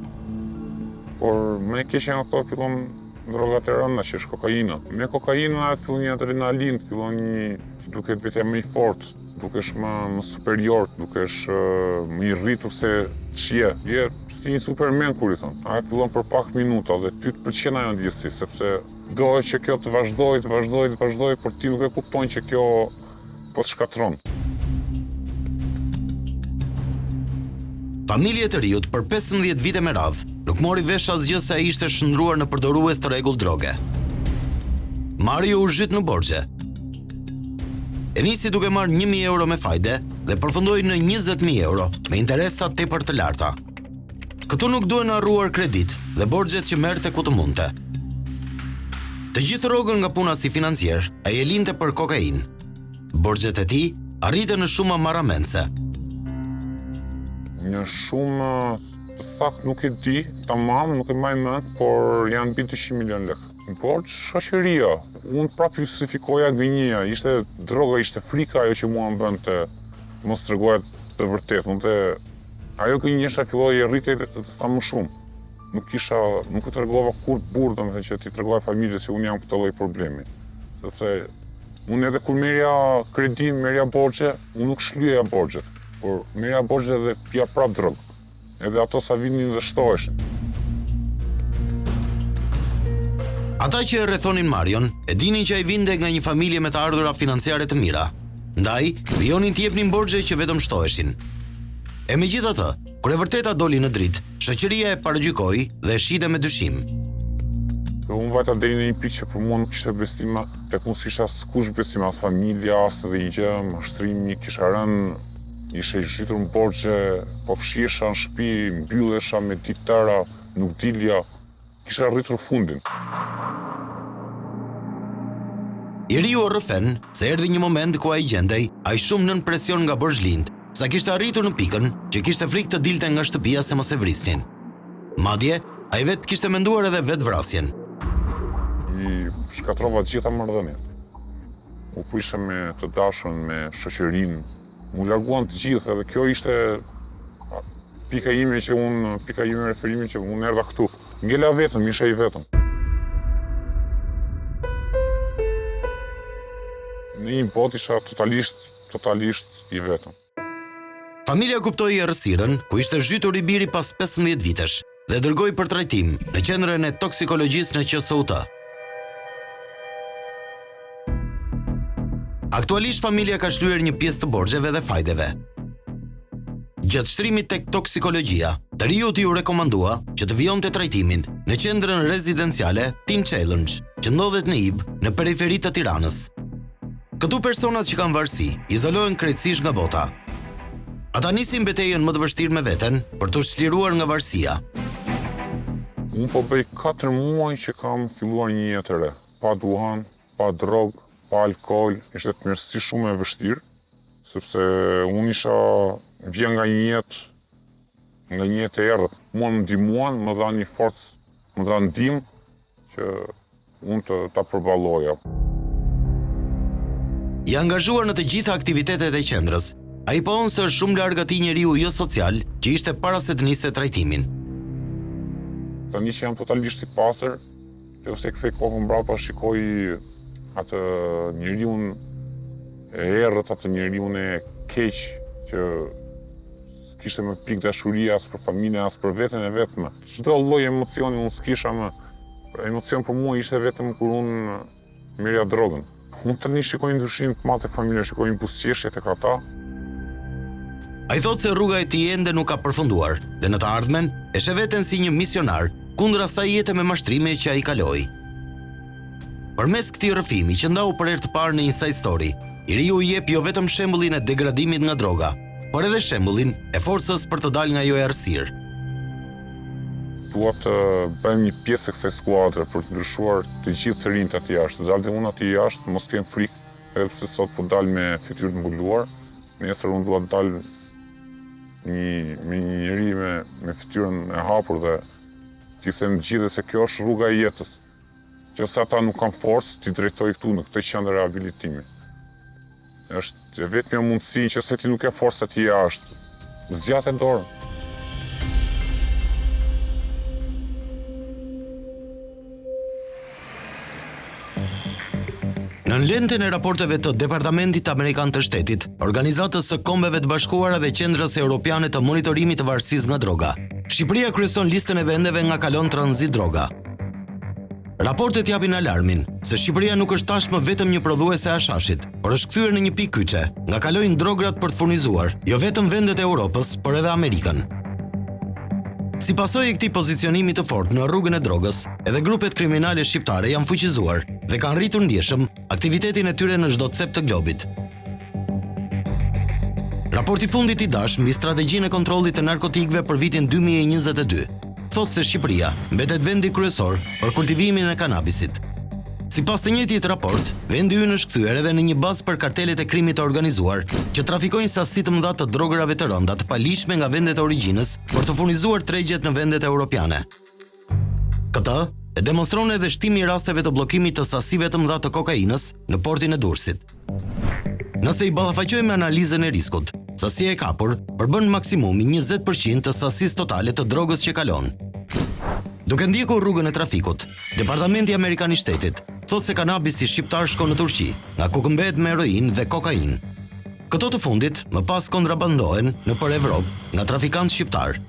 Por me keqen ato fillon drogat e rënda që është kokaina. Me kokaina fillon një adrenalin, fillon duket vetëm më i fortë, dukesh më superior, dukesh më i rritur se çje. Je si një superman kur i thon. Ai fillon për pak minuta dhe ty të pëlqen ajo ndjesi, sepse do që kjo të vazhdoj, por ti nuk e kupton që kjo po të shkatron. Familja e të riut për 15 vite me radhë nuk mori vesh asgjë se ai ishte shndruar në përdorues të rregull droge. Mario u zhyt në borxhe. E nisi duke marrë 1.000 euro me fajde dhe përfundoi në 20.000 euro me interesa tepër të larta. Këtu nuk duhen harruar kredit dhe borxhet që merrte ku të mundte. Të gjithë rrogën nga puna si financier, ai e linte për kokainë. Borxhet e tij arritën në shuma marramense. Një shumë të saktë nuk e di, tamam, nuk e mbaj mend, por janë mbi 200 milion lekë. Borxh shoqëria. Unë prapë justifikoja gënjia, ishte droga, ishte frika ajo që mua më bënte mos tregoja të vërtetë. Ajo gënjesha filloi e rritej sa më shumë. Nuk u tregova kur burr, domethënë që ti tregoj familjes se unë jam këtë lloj problemi. Sepse unë edhe kur merja kredi, merja borxhe, unë nuk shlyja borxhet, por merja borxhe dhe pija prap drogë. Edhe ato sa vinin dhe shtoheshin. Ata që e rrethonin Marion e dinin që ai vinte nga një familje me të ardhura financiare të mira. Ndaj, vijonin t'i jepnin borxhe që vetëm shtoheshin. E megjithatë, kur e vërteta doli në dritë, shoqëria e paragjykoi dhe e shite me dyshim. Unë vajta deri në një pikë që për mua nuk kishte besim, tek unë s'kisha askush besim, as familja, as edhe një gjë, mashtrimi kisha rënë, ishe i zhytur në borxhe, po fshihesha në shtëpi, mbyllesha me ditë tëra, nuk dilja, kisha rritur fundin. I riu rrëfen se erdhi një moment ku ai gjendej ai shumë nën presion nga borxhlind, sa kishte arritur në pikën që kishte frikë të dilte nga shtëpia se mos e vrisnin. Madje, ai vetë kishte menduar edhe vetvrasjen. I shkatrova të gjitha marrëdhëniet. U prisha me të dashën, me shoqërinë, mu larguan të gjithë, edhe kjo ishte pika ime referimi që unë erdha këtu. Ngela vetëm, isha i vetëm. Në një botë isha totalisht i vetëm. Familja kuptoi errësirën ku ishte zhytur i biri pas 15 vitesh dhe dërgoi për trajtim në qendrën e toksikologjisë në QSUT. Aktualisht familja ka shlyer një pjesë të borxheve dhe fajdeve. Gjatë shtrimit tek toksikologjia, të riut ju rekomandua që të vijonte trajtimin në qendrën rezidenciale Teen Challenge, që ndodhet në Ib, në periferi të Tiranës. Këtu personat që kanë varësi izolohen krejtësisht nga bota. Ata nisin betejën më të vështirë me veten për të çliruar nga varësia. Unë po bëj 4 muaj që kam filluar një jetë e re. Pa duhan, pa drogë, pa alkool, ishte përgjithësi shumë e vështirë, sepse unë isha vjen nga një jetë e errët. Mua më ndihmuan, më dha një forcë, më dha ndihmë që unë ta përballoja. I angazhuar në të gjitha aktivitetet e qendrës, ai pohon se është shumë larg atij njeriu jo social që ishte para se të niste trajtimin. Tani që jam totalisht i pastër, ose kësaj kohë mbrapa shikoj atë njeriun e errët, atë njeriun e keq që kishte më pikë dashuria as për familjen, as për veten e vetme. Çdo lloj emocioni unë s'kisha më. Emocion për mua ishte vetëm kur unë merja drogën. Unë tani shikoj ndryshim të madh tek familja, shikoj një buzëqeshje tek ata. Ai thotë se rruga e tij ende nuk ka përfunduar dhe në të ardhmen e sheh veten si një misionar kundër asaj jete me mashtrime që ai kaloi. Përmes këtij rrëfimi që ndau për herë të parë në një side story, i riu i jep jo vetëm shembullin e degradimit nga droga, por edhe shembullin e forcës për të dalë nga ajo errësirë. Dua të bëjmë një pjesë e kësaj skuadre për të ndryshuar të gjithë të rinjt aty jashtë. Dalë unë aty jashtë, mos kem frikë, edhe pse sot po dal me fytyrë të mbuluar, nesër unë dua të dal me një njeri me fytyrën e hapur dhe t'i them gjithë se kjo është rruga e jetës. Nëse ata nuk kanë forcë, t'i drejtoj këtu në këtë qendër rehabilitimi. Është vetëm një mundësi që se ti nuk ke forcë aty jashtë, zgjatë dorën. Në lentën e raporteve të Departamentit Amerikan të Shtetit, Organizatës së Kombeve të Bashkuara dhe Qendrës Europiane të Monitorimit të Varësisë nga Droga, Shqipëria kryeson listën e vendeve nga kalon tranzit droga. Raportet japin alarmin se Shqipëria nuk është tashmë vetëm një prodhuese e hashashit, por është kthyer në një pikë kyçe, nga kalojnë drograt për të furnizuar, jo vetëm vendet e Europës, por edhe Amerikën. Si pasojë e këtij pozicionimi të fortë në rrugën e drogës, edhe grupet kriminale shqiptare janë fuqizuar dhe kanë rritur ndjeshëm aktivitetin e tyre në çdo cep të globit. Raporti fundit i dash mbi strategjinë e kontrollit të narkotikëve për vitin 2022 thotë se Shqipëria mbetet vendi kryesor për kultivimin e kanabisit. Sipas të njëjtit raport, vendi ynë është kthyer edhe në një bazë për kartelet e krimit të organizuar, që trafikojnë sasi të mëdha të drogërave të rënda të palishme nga vendet e origjinës për të furnizuar tregjet në vendet europiane. Këtë e demonstron edhe shtimi i rasteve të bllokimit të sasive të mëdha të kokainës në portin e Durrësit. Nëse i ballafaqojmë analizën e riskut, sasia e kapur përbën maksimumi 20% të sasisë totale të drogës që kalon. Duke ndjekur rrugën e trafikut, Departamenti Amerikan i Shtetit thotë se kanabisi shqiptar shkon në Turqi, nga ku këmbet me heroin dhe kokain. Këto të fundit më pas kontrabandohen nëpër Evropë nga trafikantë shqiptar.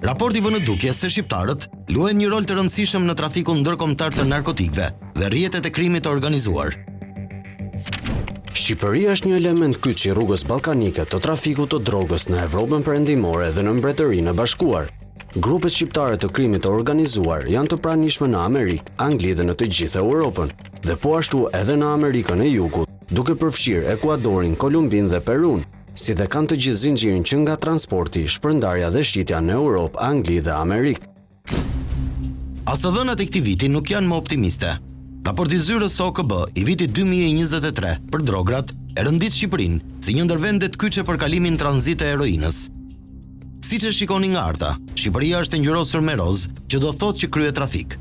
Raporti vë në dukje se shqiptarët luajnë një rol të rëndësishëm në trafikun ndërkombëtar të narkotikëve dhe rrjetet e krimit të organizuar. Shqipëria është një element kyç i rrugës ballkanike të trafikut të drogës në Evropën Perëndimore dhe në Mbretërinë e Bashkuar. Grupet shqiptare të krimit të organizuar janë të pranishme në Amerikë, Angli dhe në të gjithë Europën, dhe po ashtu edhe në Amerikën e Jugut, duke përfshirë Ekuadorin, Kolumbinë dhe Perun, si dhe kanë të gjithë zinxhirin që nga transporti, shpërndarja dhe shitja në Europë, Angli dhe Amerikë. As të dhënat e këtij viti nuk janë më optimiste. Raporti zyrës së OKB i vitit 2023 për drograt e rëndit Shqipërinë si një ndër vendet kyçe për kalimin tranzit të heroinës. Siç e shikoni nga harta, Shqipëria është e ngjyrosur me roz, që do thotë që krye trafik.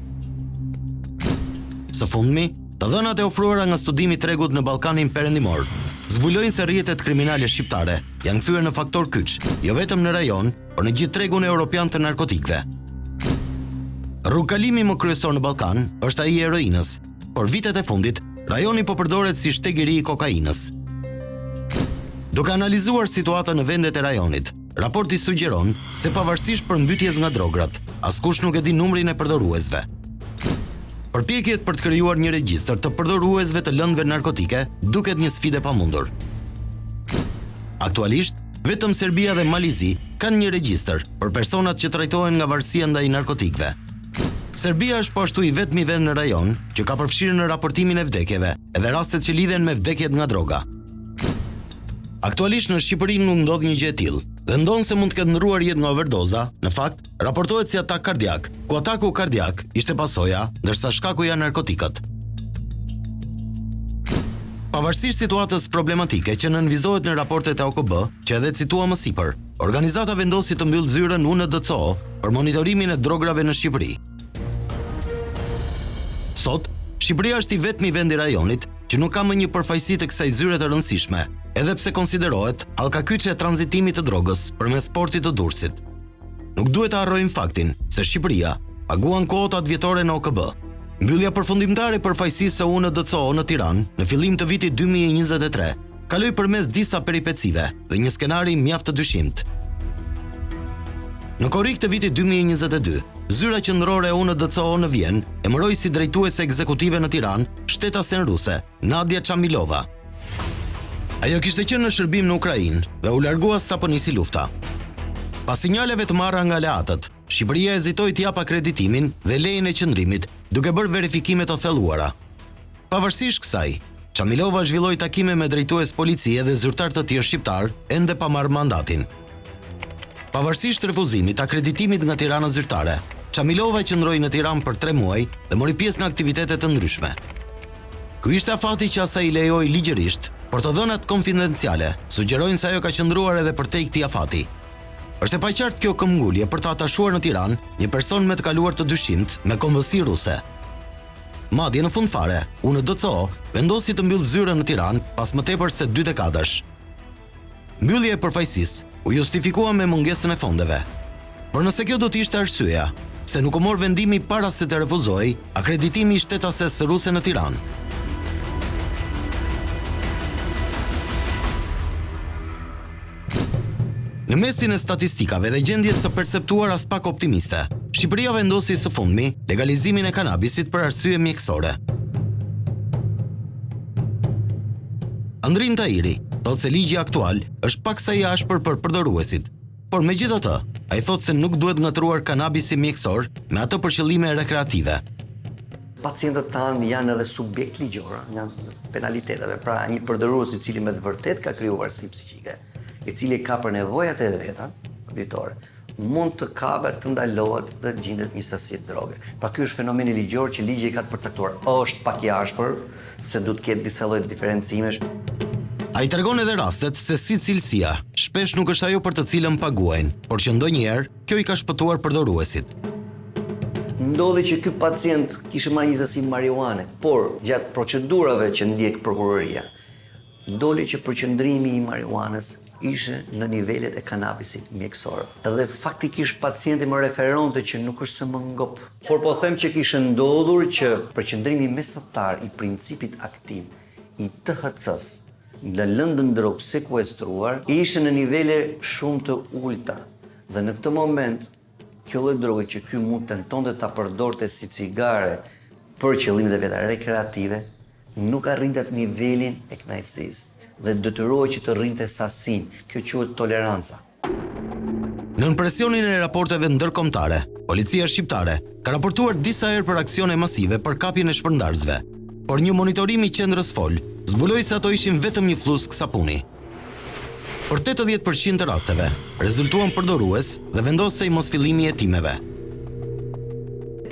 Së fundmi, të dhënat e ofruara nga studimi i tregut në Ballkanin Perëndimor zbulojnë se rrjetet kriminale shqiptare janë kthyer në faktor kyç, jo vetëm në rajon, por në gjithë tregun evropian të narkotikëve. Rrugkalimi më kryesor në Ballkan është ai i heroinës, por vitet e fundit rajoni po përdoret si shteg i ri i kokainës. Duke analizuar situatën në vendet e rajonit, raporti sugjeron se pavarësisht përmbytjes nga drograt, askush nuk e di numrin e përdoruesve. Përpjekjet për të krijuar një regjistër të përdoruesve të lëndëve narkotike duket një sfidë e pamundur. Aktualisht, vetëm Serbia dhe Malizi kanë një regjistër për personat që trajtohen nga varësia ndaj narkotikëve. Serbia është po ashtu i vetmi vend në rajon që ka përfshirë në raportimin e vdekjeve edhe rastet që lidhen me vdekjet nga droga. Aktualisht në Shqipëri nuk ndodh një gjë e tillë, dhe ndonë se mund të ketë ndruar jetë nga overdoza, në fakt, raportohet si atak kardiak, ku ataku kardiak ishte pasoja, ndërsa shkaku janë narkotikët. Pavarësisht situatës problematike që nënvizohet në raportet e OKB, që edhe citua më sipër, organizata vendosi të mbyllë zyrën UNDCO për monitorimin e drograve në Shqipëri. Sot, Shqipëria është i vetmi vend i rajonit që nuk ka më një përfaqësi të kësaj zyre të rëndësishme, edhe pse konsiderohet hallka kyçe e tranzitimit të drogës përmes portit të Durrësit. Nuk duhet të harrojmë faktin se Shqipëria paguan kuotat vjetore në OKB, Mbyllja përfundimtare për fajësisë së UNDCO në Tiranë në fillim të vitit 2023 kaloi përmes disa peripecive dhe një skenari mjaft të dyshimt. Në korrik të vitit 2022, zyra qendrore e UNDCO në Vjenë emëroi si drejtuese ekzekutive në Tiranë shtetasen ruse Nadia Chamilova. Ajo kishte qenë në shërbim në Ukrainë dhe u largua sapo nisi lufta. Pas sinjaleve të marra nga aleatët, Shqipëria hezitoi të jap akreditimin dhe lejen e qëndrimit, duke bërë verifikime të thelluara. Pavarësisht kësaj, Chamilova zhvilloi takime me drejtues policie dhe zyrtar të tjerë shqiptar, ende pa marrë mandatin. Pavarësisht refuzimit të akreditimit nga Tirana zyrtare, Chamilova qëndroi në Tiranë për 3 muaj dhe mori pjesë në aktivitete të ndryshme. Ky ishte afati që asaj i lejoi ligjërisht, por të dhënat konfidenciale sugjerojnë se ajo ka qëndruar edhe përtej këtij afati. Është e paqartë kjo këmbgulje për të atashuar në Tiranë një person me të kaluar të dyshimt me konvësi ruse. Madje në fund fare, UNDCO vendosi të mbyllë zyrën në Tiranë pas më tepër se 2 dekadash. Mbyllja e përfaqësisë u justifikua me mungesën e fondeve. Por nëse kjo do të ishte arsyeja, pse nuk u mor vendimi para se të refuzoi akreditimi i shtetases ruse në Tiranë? Në mesin e statistikave dhe gjendjes së perceptuara as pak optimiste, Shqipëria vendosi së fundmi legalizimin e kanabisit për arsye mjekësore. Andrin Tahiri thotë se ligji aktual është paksa i ashpër për përdoruesit, por megjithatë, ai thotë se nuk duhet ngatruar kanabisi mjekësor me atë për qëllime rekreative. Pacientët tanë janë edhe subjekt ligjor, janë penaliteteve, pra një përdorues i cili me të vërtet ka kriju varësi psiqike, i cili ka për nevojat e veta, auditore, mund të kape të ndalohet dhe gjendet një sasi droge. Pra ky është fenomeni ligjor që ligji ka të përcaktuar. Është pak i ashpër, sepse duhet të ketë disa lloj diferencimesh. Ai tregon edhe rastet se si cilësia shpesh nuk është ajo për të cilën paguajnë, por që ndonjëherë kjo i ka shpëtuar përdoruesit. Ndodhi që ky pacient kishte marrë një sasi marijuane, por gjatë procedurave që ndjek prokuroria, doli që përqendrimi i marijuanës ishte në nivelet e kanabisit mjekësor. Edhe faktikisht pacienti më referonte që nuk është se më ngop. Por po them që kishte ndodhur që përqendrimi mesatar i principit aktiv i THC-s në lëndën drogë sekuestruar ishte në nivele shumë të ulta. Dhe në këtë moment, kjo lloj droge që ky mund tentonte ta përdorte si cigare për qëllimet e veta rekreative, nuk arrinte atë nivelin e kënaqësisë dhe detyrohej që të rrinte sasinë. Kjo quhet toleranca. Nën presionin e raporteve ndërkombëtare, policia shqiptare ka raportuar disa herë për aksione masive për kapjen e shpërndarësve, por një monitorim i qendrës FOL zbuloi se ato ishin vetëm një flusk sapuni. Për 80% të rasteve, rezultuan përdorues dhe vendosej mosfillimi i hetimeve.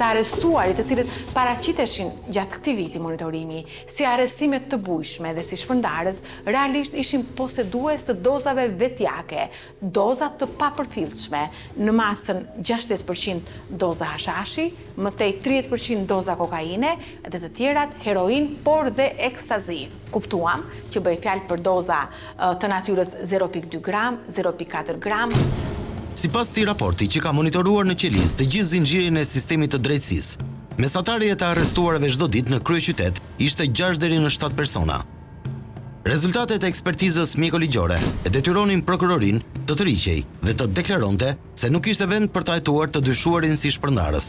Të arrestuarit të cilët paraqiteshin gjatë këtij viti monitorimi si arrestime të bujshme dhe si shpërndarës, realisht ishin posedues të dozave vetjake, doza të papërfillshme, në masën 60% doza hashashi, më tej 30% doza kokaine dhe të tjerat heroin, por dhe ekstazi. Kuptuam që bëj fjalë për doza të natyrës 0.2 gram, 0.4 gram. Sipas këtij raporti që ka monitoruar në qeliz të gjithë zinxhirin e sistemit të drejtësisë, mesatari e të arrestuarve çdo ditë në kryeqytet ishte 6 deri në 7 persona. Rezultatet e ekspertizës mjekoligjore e detyronin prokurorin të tërhiqej dhe të deklaronte se nuk ishte vend për të hetuar të dyshuarin si shpërndarës.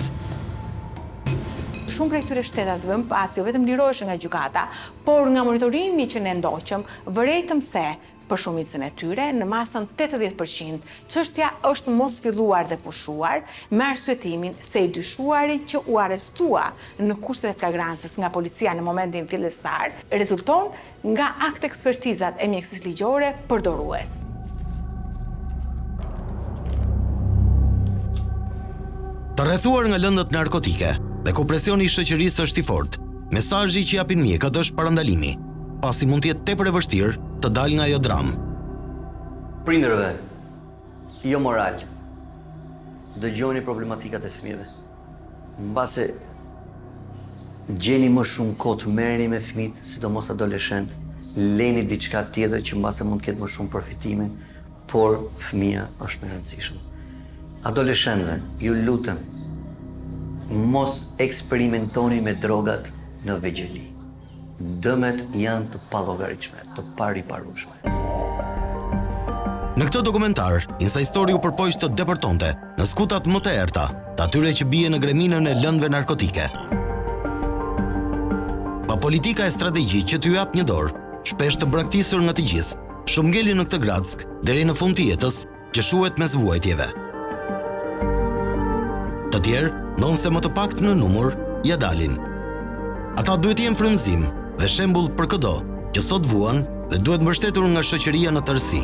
Shumë prej këtyre shtetasëve pas jo vetëm liroheshin nga gjykata, por nga monitorimi që ne ndoqëm, vëretëm se për shumicën e tyre, në masën 80%, çështja është mos filluar dhe pushuar, me arsyetimin se i dyshuari që u arrestua në kushtet e flagrancës nga policia në momentin fillestar, rezulton nga akt ekspertizat e mjekësisë ligjore përdorues. Të rrethuar nga lëndët narkotike dhe ku presioni i shoqërisë është i fortë, mesazhi që japin mjekët është parandalimi, pasi mund të jetë tepër e vështirë të dalë nga ajo dramë. Prindërve, jo moral, dëgjoni problematikat e fëmijëve. Mbase gjeni më shumë kohë të merreni me fëmijët, sidomos adoleshent, leni diçka tjetër që mbase mund të ketë më shumë përfitime, por fëmia është më e rëndësishme. Adoleshentëve, ju lutem, mos eksperimentoni me drogat në vegjeli. Dëmet janë të pallogaritshme, të pariparueshme. Në këtë dokumentar, Inside Story u përpoq të deportonte në skutat më të errta të atyre që bie në greminën e lëndëve narkotike. Pa politika e strategjik që t'ju jap një dorë, shpesh të braktisur nga të gjithë, shumë ngeli në këtë grack deri në fund të jetës që shuhet mes vuajtjeve. Të tjerë, nonse më të pakt në numër, ja dalin. Ata duhet jenë frymëzim dhe shembull për çdo që sot vuan dhe duhet mbështetur nga shoqëria në tërësi.